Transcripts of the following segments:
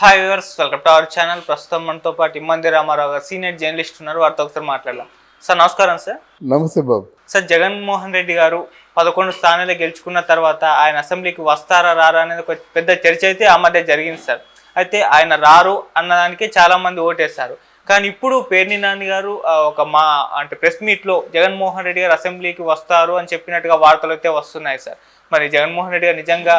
Hi viewers, welcome to our channel. ప్రస్తుతం మనతో పాటు ఇమ్మంది రామారావు గారు సీనియర్ జర్నలిస్ట్ ఉన్నారు. వారితో ఒకసారి మాట్లాడదాం. సార్ నమస్కారం. సార్ నమస్తే బాబు. సార్, జగన్మోహన్ రెడ్డి గారు 11 స్థానాలు గెలుచుకున్న తర్వాత ఆయన అసెంబ్లీకి వస్తారా రారా అనేది ఒక పెద్ద చర్చ అయితే ఆ మధ్య జరిగింది సార్. అయితే ఆయన రారు అన్నదానికి చాలా మంది ఓటేశారు. కానీ ఇప్పుడు పేర్ని నాని గారు ప్రెస్ మీట్లో జగన్మోహన్ రెడ్డి గారు అసెంబ్లీకి వస్తారు అని చెప్పినట్టుగా వార్తలు అయితే వస్తున్నాయి సార్. మరి జగన్మోహన్ రెడ్డి గారు నిజంగా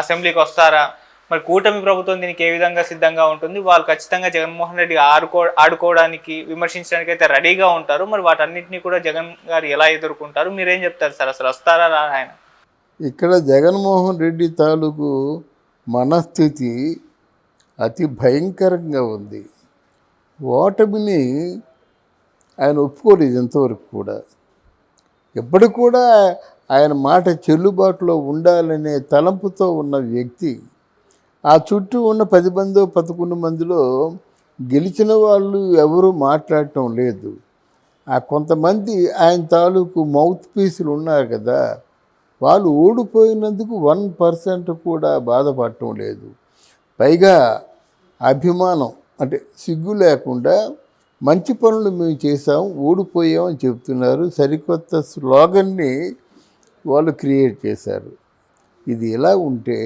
అసెంబ్లీకి వస్తారా? మరి కూటమి ప్రభుత్వం దీనికి ఏ విధంగా సిద్ధంగా ఉంటుంది? వాళ్ళు ఖచ్చితంగా జగన్మోహన్ రెడ్డి ఆడుకోవడానికి విమర్శించడానికి అయితే రెడీగా ఉంటారు. మరి వాటన్నిటిని కూడా జగన్ గారు ఎలా ఎదుర్కొంటారు? మీరేం చెప్తారు సార్? అసలు వస్తారా రా ఆయన? ఇక్కడ జగన్మోహన్ రెడ్డి తాలూకు మనస్థితి అతి భయంకరంగా ఉంది. ఓటమిని ఆయన ఒప్పుకోలేదు ఇంతవరకు కూడా. ఎప్పటికి కూడా ఆయన మాట చెల్లుబాటులో ఉండాలనే తలంపుతో ఉన్న వ్యక్తి. ఆ చుట్టూ ఉన్న 10 మందో 11 మందిలో గెలిచిన వాళ్ళు ఎవరూ మాట్లాడటం లేదు. ఆ కొంతమంది ఆయన తాలూకు మౌత్ పీసులు ఉన్నారు కదా, వాళ్ళు ఓడిపోయినందుకు 1% కూడా బాధపడటం లేదు. పైగా అభిమానం అంటే సిగ్గు లేకుండా మంచి పనులు మేము చేసాం, ఓడిపోయామని చెప్తున్నారు. సరికొత్త స్లోగన్ని వాళ్ళు క్రియేట్ చేశారు. ఇది ఎలా ఉంటే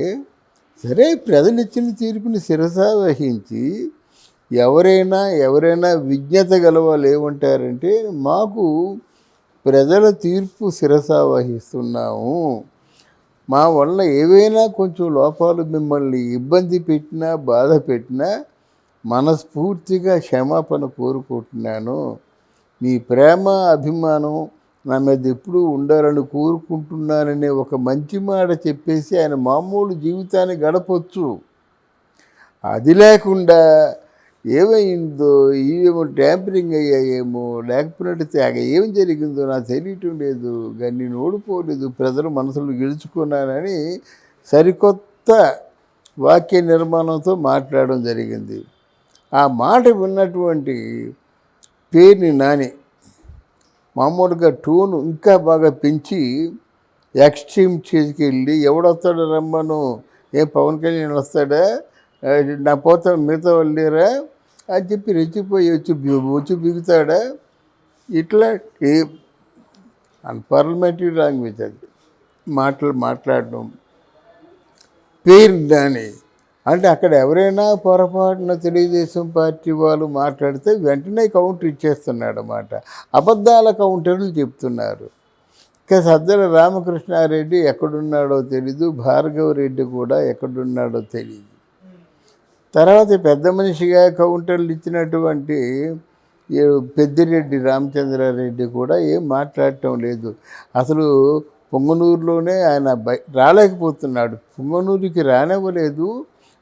సరే, ప్రజలు ఇచ్చిన తీర్పుని శిరసా వహించి ఎవరైనా విజ్ఞత గలవాళ్ళు ఏమంటారంటే, మాకు ప్రజల తీర్పు శిరసా వహిస్తున్నాము, మా వల్ల ఏవైనా కొంచెం లోపాలు మిమ్మల్ని ఇబ్బంది పెట్టినా బాధ పెట్టినా మనస్ఫూర్తిగా క్షమాపణ కోరుకుంటున్నాను, మీ ప్రేమ అభిమానం నా మీద ఎప్పుడూ ఉండాలని కోరుకుంటున్నాననే ఒక మంచి మాట చెప్పేసి ఆయన మామూలు జీవితాన్ని గడపచ్చు. అది లేకుండా ఏమైందో, ఏమో ట్యాంపరింగ్ అయ్యాయేమో, లేకపోతే ఏం జరిగిందో నాకు తెలియటం లేదు, కానీ నేను ఓడిపోలేదు, ప్రజల మనసులు గెలుచుకున్నానని సరికొత్త వాక్య నిర్మాణంతో మాట్లాడడం జరిగింది. ఆ మాట విన్నటువంటి పేర్ని నాని మామూలుగా టోను ఇంకా బాగా పెంచి ఎక్స్ట్రీమ్ చేసుకెళ్ళి ఎవడొస్తాడో రమ్మను, పవన్ కళ్యాణ్ వస్తాడా, నా పోతా మిగతా వాళ్ళు లేరా అని చెప్పి రెచ్చిపోయి వచ్చి బిగుతాడా, ఇట్లా అన్పార్లమెంటరీ లాంగ్వేజ్ అది మాట్లాడడం. పేరు దాని అంటే అక్కడ ఎవరైనా పొరపాటున తెలుగుదేశం పార్టీ వాళ్ళు మాట్లాడితే వెంటనే కౌంటర్ ఇచ్చేస్తున్నాడు అన్నమాట. అబద్ధాల కౌంటర్లు చెప్తున్నారు. ఇంకా సజ్జల రామకృష్ణారెడ్డి ఎక్కడున్నాడో తెలీదు, భార్గవరెడ్డి కూడా ఎక్కడున్నాడో తెలియదు. తర్వాత పెద్ద మనిషిగా కౌంటర్లు ఇచ్చినటువంటి పెద్దిరెడ్డి రామచంద్రారెడ్డి కూడా ఏం మాట్లాడటం లేదు. అసలు పొంగనూరులోనే ఆయన రాలేకపోతున్నాడు, పొంగనూరుకి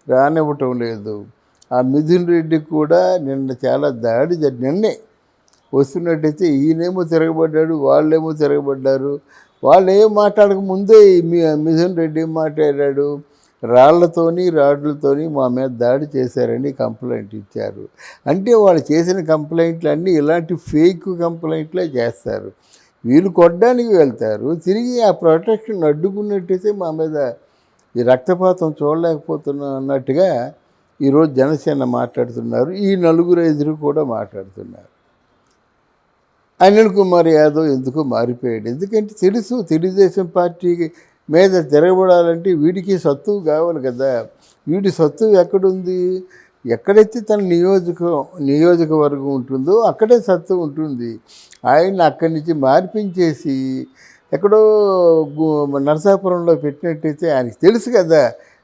రానివ్వటం లేదు. ఆ మిథున్ రెడ్డికి కూడా నిన్న చాలా దాడి నిన్నే వస్తున్నట్టయితే ఈయనేమో తిరగబడ్డాడు, వాళ్ళేమో తిరగబడ్డారు. వాళ్ళు ఏం మాట్లాడక ముందే మిథున్ రెడ్డి మాట్లాడాడు, రాడ్లతోని మా మీద దాడి చేశారని కంప్లైంట్ ఇచ్చారు. అంటే వాళ్ళు చేసిన కంప్లైంట్లు అన్నీ ఇలాంటి ఫేక్ కంప్లైంట్లే చేస్తారు. వీళ్ళు కొట్టడానికి వెళ్తారు, తిరిగి ఆ ప్రొటెక్షన్ అడ్డుకున్నట్టయితే మా మీద ఈ రక్తపాతం చూడలేకపోతున్నాం అన్నట్టుగా ఈరోజు జనసేన మాట్లాడుతున్నారు. ఈ 4-5 కూడా మాట్లాడుతున్నారు. అనిల్ కుమార్ యాదవ్ ఎందుకు మారిపోయాడు? ఎందుకంటే తెలుగుదేశం పార్టీ మీద తిరగబడాలంటే వీడికి సత్తువు కావాలి కదా. వీడి సత్తువు ఎక్కడుంది? ఎక్కడైతే తన నియోజకవర్గం ఉంటుందో అక్కడే సత్తువు ఉంటుంది. ఆయన అక్కడి నుంచి మార్పించేసి ఎక్కడో నరసాపురంలో పెట్టినట్టయితే ఆయనకి తెలుసు కదా,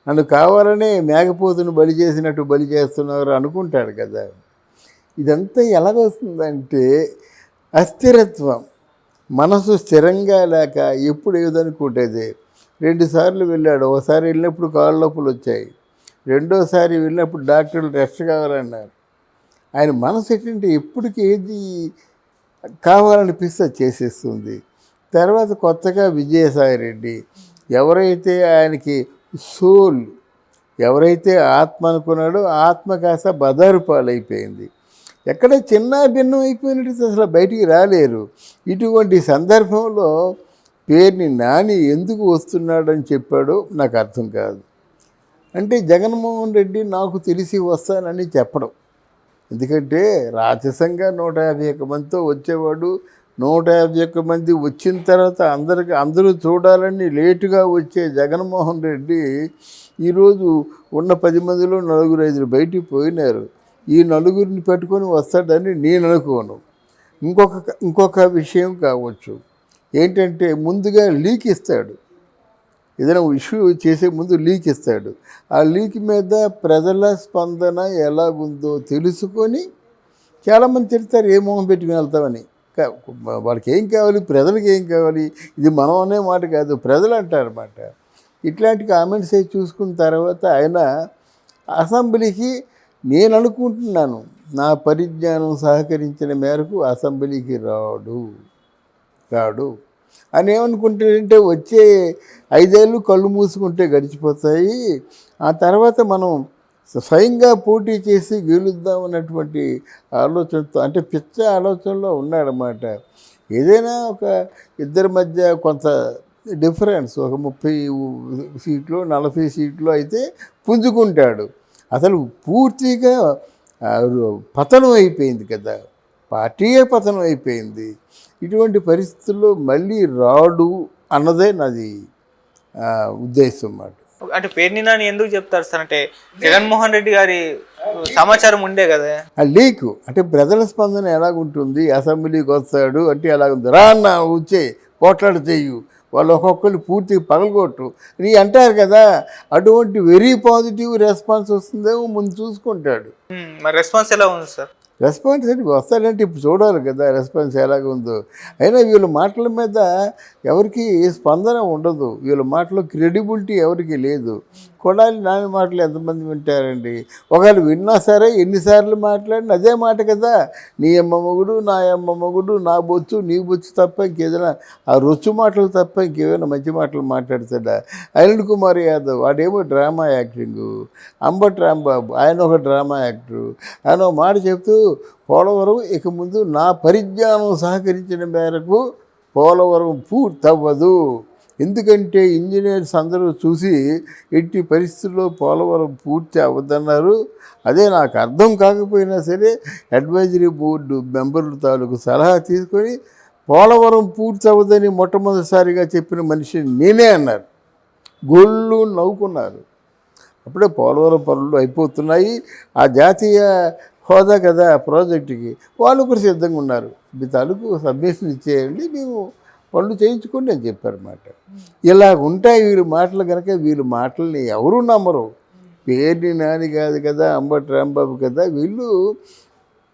నన్ను కావాలనే మేకపోతును బలి చేసినట్టు బలి చేస్తున్నారు అనుకుంటాడు కదా. ఇదంతా ఎలాగొస్తుందంటే అస్థిరత్వం, మనసు స్థిరంగా లేక ఎప్పుడు ఏదనుకుంటేది. 2 సార్లు వెళ్ళాడు. ఒకసారి వెళ్ళినప్పుడు కాళ్ళ నొప్పులు వచ్చాయి, రెండోసారి వెళ్ళినప్పుడు డాక్టర్లు రెస్ట్ కావాలన్నారు. ఆయన మనసు ఏంటంటే ఎప్పటికి ఏది కావాలనిపిస్తే చేసేస్తుంది. తర్వాత కొత్తగా విజయసాయిరెడ్డి, ఎవరైతే ఆయనకి సోల్, ఎవరైతే ఆత్మ అనుకున్నాడో ఆత్మ కాస్త బదారు పాలైపోయింది. ఎక్కడ చిన్న భిన్నం అయిపోయినట్టు అసలు బయటికి రాలేరు. ఇటువంటి సందర్భంలో పేర్ని నాని ఎందుకు వస్తున్నాడని చెప్పాడో నాకు అర్థం కాదు. అంటే జగన్మోహన్ రెడ్డి నాకు తెలిసి వస్తానని చెప్పడం. ఎందుకంటే రాజసంగా 151 మందితో వచ్చేవాడు. 151 మంది వచ్చిన తర్వాత అందరూ చూడాలని లేటుగా వచ్చే జగన్మోహన్ రెడ్డి ఈరోజు ఉన్న 10 మందిలో 4-5 బయటికి పోయినారు. ఈ నలుగురిని పెట్టుకొని వస్తాడని నేను అనుకోను. ఇంకొక విషయం కావచ్చు ఏంటంటే, ముందుగా లీక్ ఇస్తాడు. ఏదైనా ఇష్యూ చేసే ముందు లీక్ ఇస్తాడు. ఆ లీక్ మీద ప్రజల స్పందన ఎలాగుందో తెలుసుకొని చాలామంది తిడతారు, ఏ మొహం పెట్టుకుని వెళ్తామని. వాళ్ళకి ఏం కావాలి, ప్రజలకు ఏం కావాలి, ఇది మనం అనే మాట కాదు, ప్రజలు అంటారన్నమాట. ఇట్లాంటి కామెంట్స్ అవి చూసుకున్న తర్వాత ఆయన అసెంబ్లీకి, నేను అనుకుంటున్నాను నా పరిజ్ఞానం సహకరించిన మేరకు అసెంబ్లీకి రాడు అని ఏమనుకుంటాడంటే, వచ్చే 5 ఏళ్ళు కళ్ళు మూసుకుంటే గడిచిపోతాయి, ఆ తర్వాత మనం స్వయంగా పోటీ చేసి గెలుద్దాం అన్నటువంటి ఆలోచనతో, అంటే పిచ్చ ఆలోచనలో ఉన్నాడన్నమాట. ఏదైనా ఒక ఇద్దరి మధ్య కొంత డిఫరెన్స్, ఒక 30 సీట్లు 40 సీట్లు అయితే పుంజుకుంటాడు. అసలు పూర్తిగా పతనం అయిపోయింది కదా, పార్టీయే పతనం అయిపోయింది. ఇటువంటి పరిస్థితుల్లో మళ్ళీ రాడు అన్నదే నాది ఉద్దేశం అన్నమాట. అంటే పేర్ని నాని ఎందుకు చెప్తారు సార్? అంటే జగన్మోహన్ రెడ్డి గారి సమాచారం ఉండే కదా. ఆ లీకు అంటే ప్రజల స్పందన ఎలాగుంటుంది, అసెంబ్లీకి వస్తాడు అంటే ఎలాగుంది, రా అన్న వచ్చే పోట్లాడు చెయ్యు, వాళ్ళు ఒక్కొక్కరు పూర్తిగా పగలగొట్టు అని అంటారు కదా. అటువంటి వెరీ పాజిటివ్ రెస్పాన్స్ వస్తుందేమో ముందు చూసుకుంటాడు. మరి రెస్పాన్స్ ఎలా ఉంది సార్? రెస్పాన్స్ అంటే వస్తాడంటే ఇప్పుడు చూడాలి కదా రెస్పాన్స్ ఎలాగ ఉందో. అయినా వీళ్ళ మాటల మీద ఎవరికి స్పందన ఉండదు, వీళ్ళ మాటలో క్రెడిబిలిటీ ఎవరికి లేదు. కొడాలి నాని మాటలు ఎంతమంది వింటారండి? ఒకవేళ విన్నా సరే ఎన్నిసార్లు మాట్లాడిన అదే మాట కదా, నీ అమ్మ మొగుడు, నా అమ్మ మొగుడు, నా బొచ్చు నీ బొచ్చు తప్ప ఇంకేదైనా ఆ రొచ్చు మాటలు తప్ప ఇంకేమైనా మంచి మాటలు మాట్లాడతాడా? అనిల్ కుమార్ యాదవ్ వాడేమో డ్రామా యాక్టింగు, అంబటి రాంబాబు ఆయన ఒక డ్రామా యాక్టరు. ఆయన ఒక మాట చెప్తూ, పోలవరం ఇక ముందు నా పరిజ్ఞానం సహకరించిన మేరకు పోలవరం పూర్తవ్వదు, ఎందుకంటే ఇంజనీర్స్ అందరూ చూసి ఎట్టి పరిస్థితుల్లో పోలవరం పూర్తి అవ్వదన్నారు. అదే నాకు అర్థం కాకపోయినా సరే అడ్వైజరీ బోర్డు మెంబర్ల తాలూకు సలహా తీసుకొని పోలవరం పూర్తి అవ్వదని మొట్టమొదటిసారిగా చెప్పిన మనిషి నేనే అన్నారు. గోళ్ళు నవ్వుకున్నారు. అప్పుడే పోలవరం పనులు అయిపోతున్నాయి, ఆ జాతీయ హోదా కదా ప్రాజెక్టుకి, వాళ్ళు కూడా సిద్ధంగా ఉన్నారు, మీ తాలూకు సబ్మిషన్ ఇచ్చేయండి, మేము పనులు చేయించుకోండి అని చెప్పారన్నమాట. ఇలాగ ఉంటాయి వీళ్ళ మాటలు కనుక, వీళ్ళ మాటల్ని ఎవరు నమ్మరు. పేర్ని నాని కాదు కదా, అంబటి రాంబాబు కదా, వీళ్ళు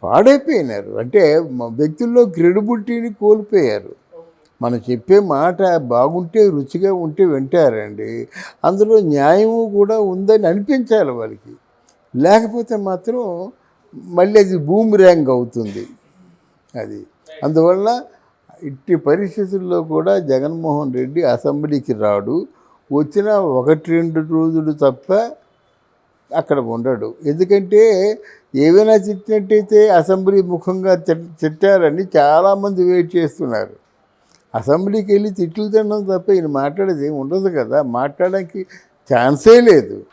పాడైపోయినారు. అంటే వ్యక్తుల్లో క్రెడిబిలిటీని కోల్పోయారు. మనం చెప్పే మాట బాగుంటే రుచిగా ఉంటే వింటారండి, అందులో న్యాయము కూడా ఉందని అనిపించాలి వాళ్ళకి. లేకపోతే మాత్రం మళ్ళీ అది బూమిరాంగ్ అవుతుంది. అది అందువల్ల ఇట్టి పరిస్థితుల్లో కూడా జగన్మోహన్ రెడ్డి అసెంబ్లీకి రాడు. వచ్చిన 1-2 రోజులు తప్ప అక్కడ ఉండడు. ఎందుకంటే ఏవైనా తిట్టినట్టయితే అసెంబ్లీ ముఖంగా తిట్టారని చాలామంది వెయిట్ చేస్తున్నారు. అసెంబ్లీకి వెళ్ళి తిట్లు తినడం తప్ప ఈయన మాట్లాడేది ఏమి ఉండదు కదా, మాట్లాడడానికి ఛాన్సే లేదు.